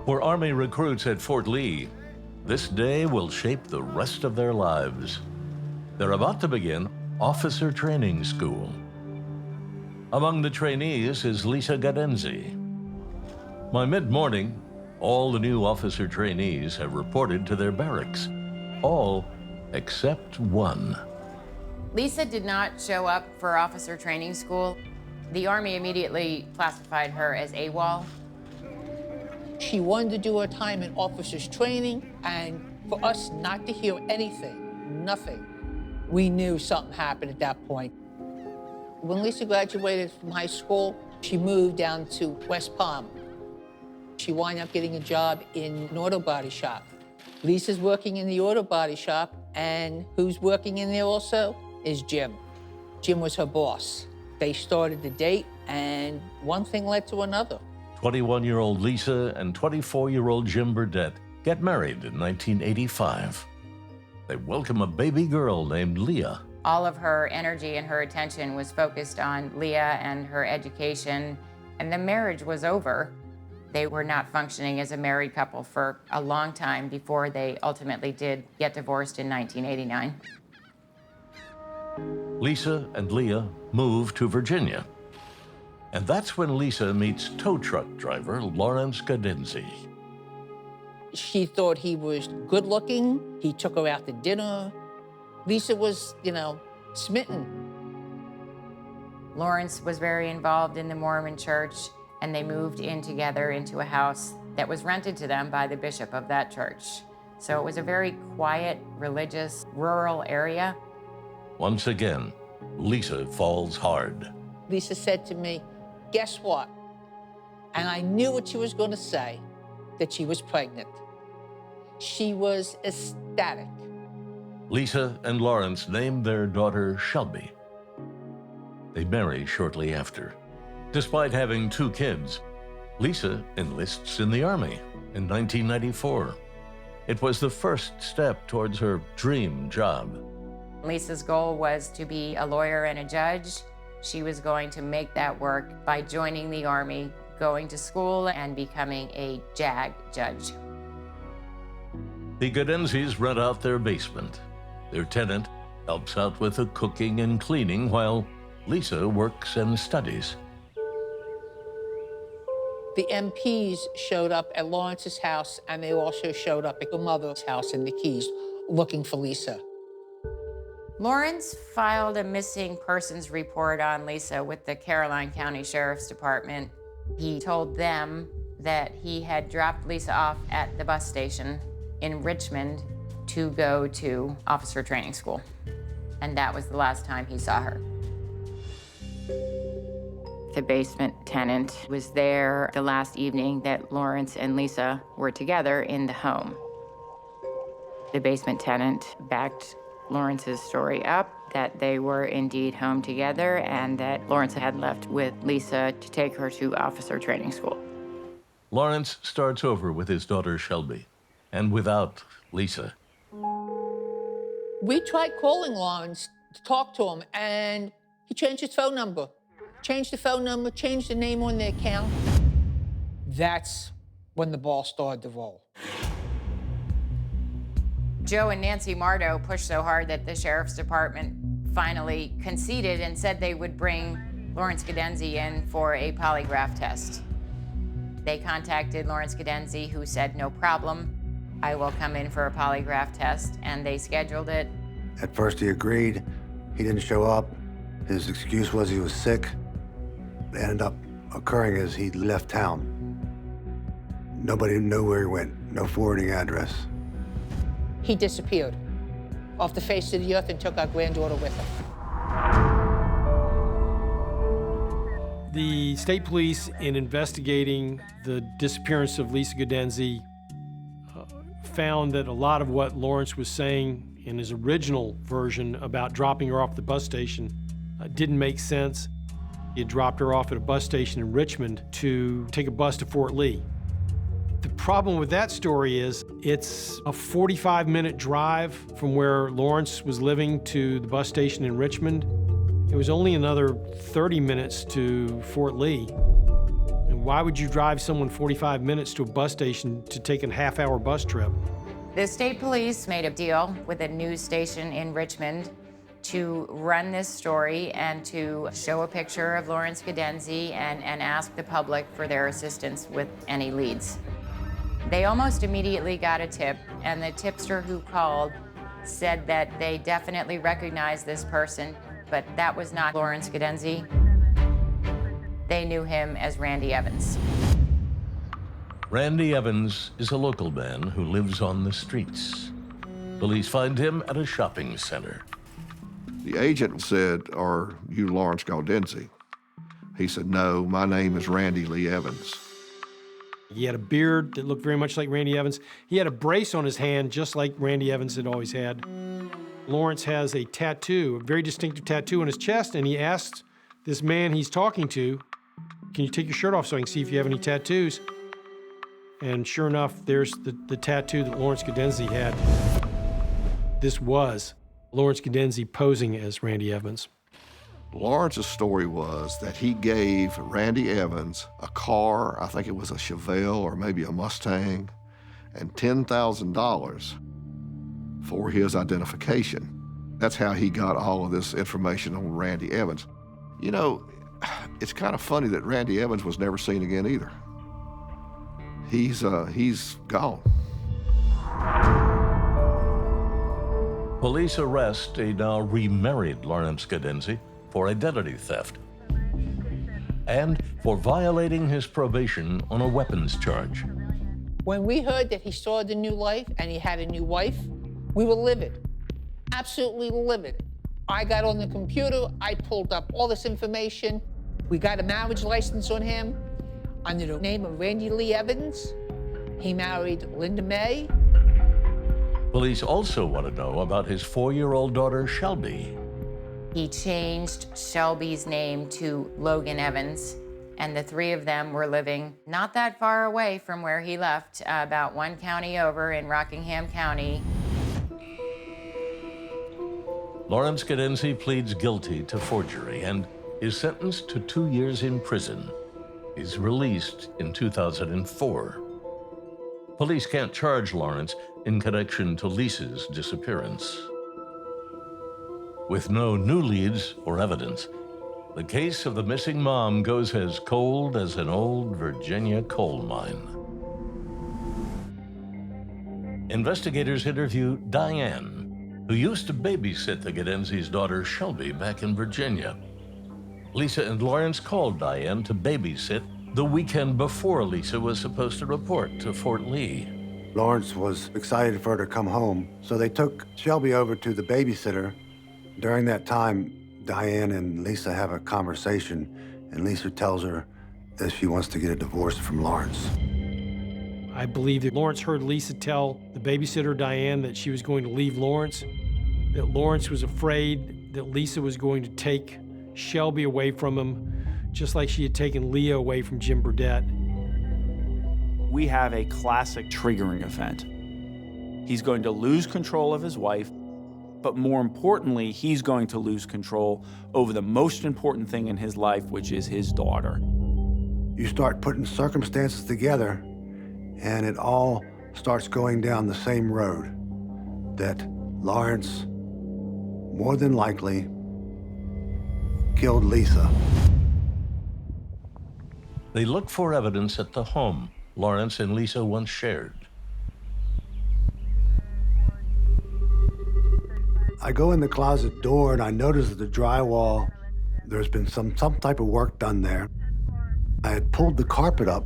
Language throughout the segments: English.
For Army recruits at Fort Lee, this day will shape the rest of their lives. They're about to begin officer training school. Among the trainees is Lisa Gadenzi. By mid-morning, all the new officer trainees have reported to their barracks, all except one. Lisa did not show up for officer training school. The Army immediately classified her as AWOL. She wanted to do her time in officers training, and for us not to hear anything, nothing, we knew something happened at that point. When Lisa graduated from high school, she moved down to West Palm. She wound up getting a job in an auto body shop. Lisa's working in the auto body shop, and who's working in there also is Jim. Jim was her boss. They started to date, and one thing led to another. 21-year-old Lisa and 24-year-old Jim Burdett get married in 1985. They welcome a baby girl named Leah. All of her energy and her attention was focused on Leah and her education, and the marriage was over. They were not functioning as a married couple for a long time before they ultimately did get divorced in 1989. Lisa and Leah move to Virginia. And that's when Lisa meets tow truck driver Lawrence Gadenzi. She thought he was good looking. He took her out to dinner. Lisa was, smitten. Lawrence was very involved in the Mormon church, and they moved in together into a house that was rented to them by the bishop of that church. So it was a very quiet, religious, rural area. Once again, Lisa falls hard. Lisa said to me, "Guess what?" And I knew what she was going to say, that she was pregnant. She was ecstatic. Lisa and Lawrence named their daughter Shelby. They marry shortly after. Despite having 2 kids, Lisa enlists in the Army in 1994. It was the first step towards her dream job. Lisa's goal was to be a lawyer and a judge. She was going to make that work by joining the Army, going to school, and becoming a JAG judge. The Gadenzis rent out their basement. Their tenant helps out with the cooking and cleaning while Lisa works and studies. The MPs showed up at Lawrence's house, and they also showed up at her mother's house in the Keys looking for Lisa. Lawrence filed a missing persons report on Lisa with the Caroline County Sheriff's Department. He told them that he had dropped Lisa off at the bus station in Richmond to go to officer training school. And that was the last time he saw her. The basement tenant was there the last evening that Lawrence and Lisa were together in the home. The basement tenant backed Lawrence's story up, that they were indeed home together and that Lawrence had left with Lisa to take her to officer training school. Lawrence starts over with his daughter Shelby, and without Lisa. We tried calling Lawrence to talk to him, and he changed his phone number. Changed the phone number, changed the name on the account. That's when the ball started to roll. Joe and Nancy Mardo pushed so hard that the Sheriff's Department finally conceded and said they would bring Lawrence Gadenzi in for a polygraph test. They contacted Lawrence Gadenzi, who said, "No problem, I will come in for a polygraph test," and they scheduled it. At first he agreed. He didn't show up. His excuse was he was sick. What ended up occurring is he left town. Nobody knew where he went, no forwarding address. He disappeared off the face of the earth and took our granddaughter with him. The state police, in investigating the disappearance of Lisa Gadenzi, found that a lot of what Lawrence was saying in his original version about dropping her off the bus station didn't make sense. He had dropped her off at a bus station in Richmond to take a bus to Fort Lee. The problem with that story is it's a 45-minute drive from where Lawrence was living to the bus station in Richmond. It was only another 30 minutes to Fort Lee. And Why would you drive someone 45 minutes to a bus station to take a half-hour bus trip? The state police made a deal with a news station in Richmond to run this story and to show a picture of Lawrence Cadenzi and ask the public for their assistance with any leads. They almost immediately got a tip, and the tipster who called said that they definitely recognized this person, but that was not Lawrence Cadenzi. They knew him as Randy Evans. Randy Evans is a local man who lives on the streets. Police find him at a shopping center. The agent said, "Are you Lawrence Cadenzi?" He said, "No, my name is Randy Lee Evans." He had a beard that looked very much like Randy Evans. He had a brace on his hand, just like Randy Evans had always had. Lawrence has a tattoo, a very distinctive tattoo on his chest, and he asked this man he's talking to, "Can you take your shirt off so I can see if you have any tattoos?" And sure enough, there's the tattoo that Lawrence Cadenzi had. This was Lawrence Cadenzi posing as Randy Evans. Lawrence's story was that he gave Randy Evans a car, I think it was a Chevelle or maybe a Mustang, and $10,000 for his identification. That's how he got all of this information on Randy Evans. You know, it's kind of funny that Randy Evans was never seen again either. He's gone. Police arrest a now remarried Lawrence Cadenzi for identity theft and for violating his probation on a weapons charge. When we heard that he started a new life and he had a new wife, we were livid, absolutely livid. I got on the computer, I pulled up all this information. We got a marriage license on him under the name of Randy Lee Evans. He married Linda May. Police also want to know about his 4-year-old daughter, Shelby. He changed Shelby's name to Logan Evans, and the three of them were living not that far away from where he left, about 1 county over in Rockingham County. Lawrence Cadenzi pleads guilty to forgery and is sentenced to 2 years in prison. He's released in 2004. Police can't charge Lawrence in connection to Lisa's disappearance. With no new leads or evidence, the case of the missing mom goes as cold as an old Virginia coal mine. Investigators interview Diane, who used to babysit the Cadenzi's daughter Shelby back in Virginia. Lisa and Lawrence called Diane to babysit the weekend before Lisa was supposed to report to Fort Lee. Lawrence was excited for her to come home, so they took Shelby over to the babysitter. During that time, Diane and Lisa have a conversation, and Lisa tells her that she wants to get a divorce from Lawrence. I believe that Lawrence heard Lisa tell the babysitter, Diane, that she was going to leave Lawrence, that Lawrence was afraid that Lisa was going to take Shelby away from him, just like she had taken Leah away from Jim Burdett. We have a classic triggering event. He's going to lose control of his wife, but more importantly, he's going to lose control over the most important thing in his life, which is his daughter. You start putting circumstances together, and it all starts going down the same road, that Lawrence, more than likely, killed Lisa. They look for evidence at the home Lawrence and Lisa once shared. I go in the closet door and I notice that the drywall, there's been some type of work done there. I had pulled the carpet up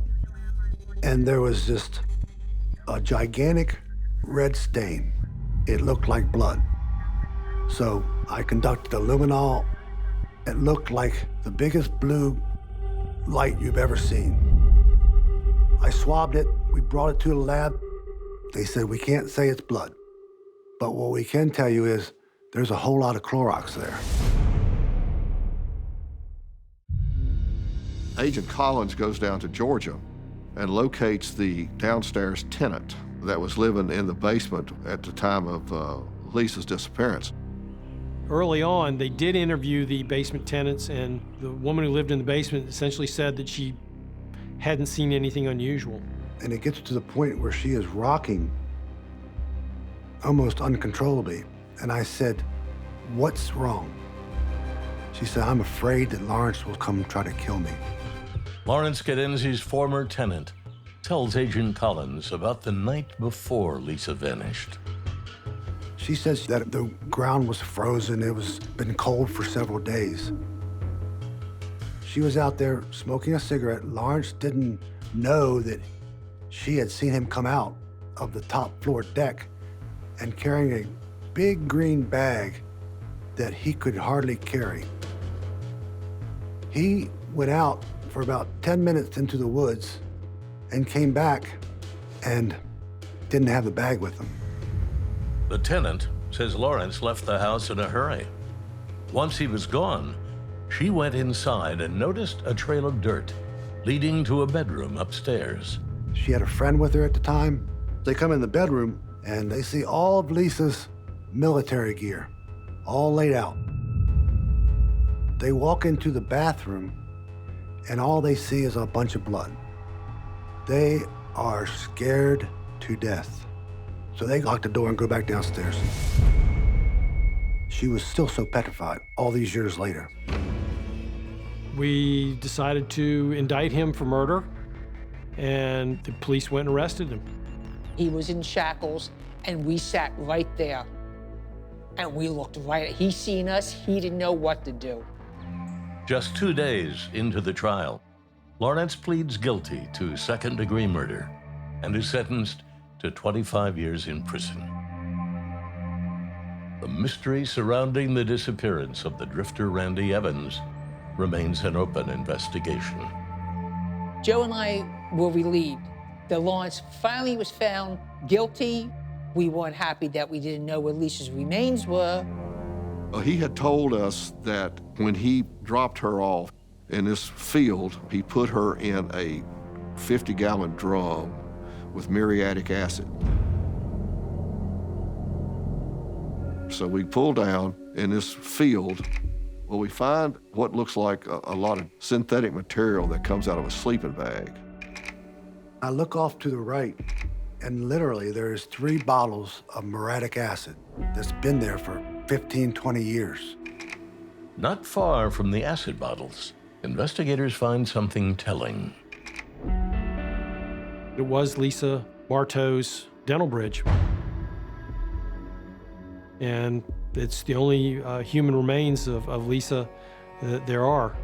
and there was just a gigantic red stain. It looked like blood. So I conducted a luminol. It looked like the biggest blue light you've ever seen. I swabbed it, we brought it to the lab. They said, we can't say it's blood, but what we can tell you is there's a whole lot of Clorox there. Agent Collins goes down to Georgia and locates the downstairs tenant that was living in the basement at the time of Lisa's disappearance. Early on, they did interview the basement tenants, and the woman who lived in the basement essentially said that she hadn't seen anything unusual. And it gets to the point where she is rocking almost uncontrollably. And I said, "What's wrong?" She said, "I'm afraid that Lawrence will come try to kill me." Lawrence Cadenzi's former tenant tells Agent Collins about the night before Lisa vanished. She says that the ground was frozen. It was been cold for several days. She was out there smoking a cigarette. Lawrence didn't know that she had seen him come out of the top floor deck and carrying a big green bag that he could hardly carry. He went out for about 10 minutes into the woods and came back and didn't have the bag with him. The tenant says Lawrence left the house in a hurry. Once he was gone, she went inside and noticed a trail of dirt leading to a bedroom upstairs. She had a friend with her at the time. They come in the bedroom and they see all of Lisa's military gear, all laid out. They walk into the bathroom and all they see is a bunch of blood. They are scared to death. So they lock the door and go back downstairs. She was still so petrified all these years later. We decided to indict him for murder, and the police went and arrested him. He was in shackles, and we sat right there. And we looked right at, he seen us, he didn't know what to do. Just 2 days into the trial, Lawrence pleads guilty to second-degree murder and is sentenced to 25 years in prison. The mystery surrounding the disappearance of the drifter Randy Evans remains an open investigation. Joe and I were relieved that Lawrence finally was found guilty. We weren't happy that we didn't know where Lisa's remains were. He had told us that when he dropped her off in this field, he put her in a 50-gallon drum with muriatic acid. So we pull down in this field. Well, we find what looks like a lot of synthetic material that comes out of a sleeping bag. I look off to the right, and literally there's 3 bottles of muriatic acid that's been there for 15, 20 years. Not far from the acid bottles, investigators find something telling. It was Lisa Bartow's dental bridge. And it's the only human remains of Lisa that there are.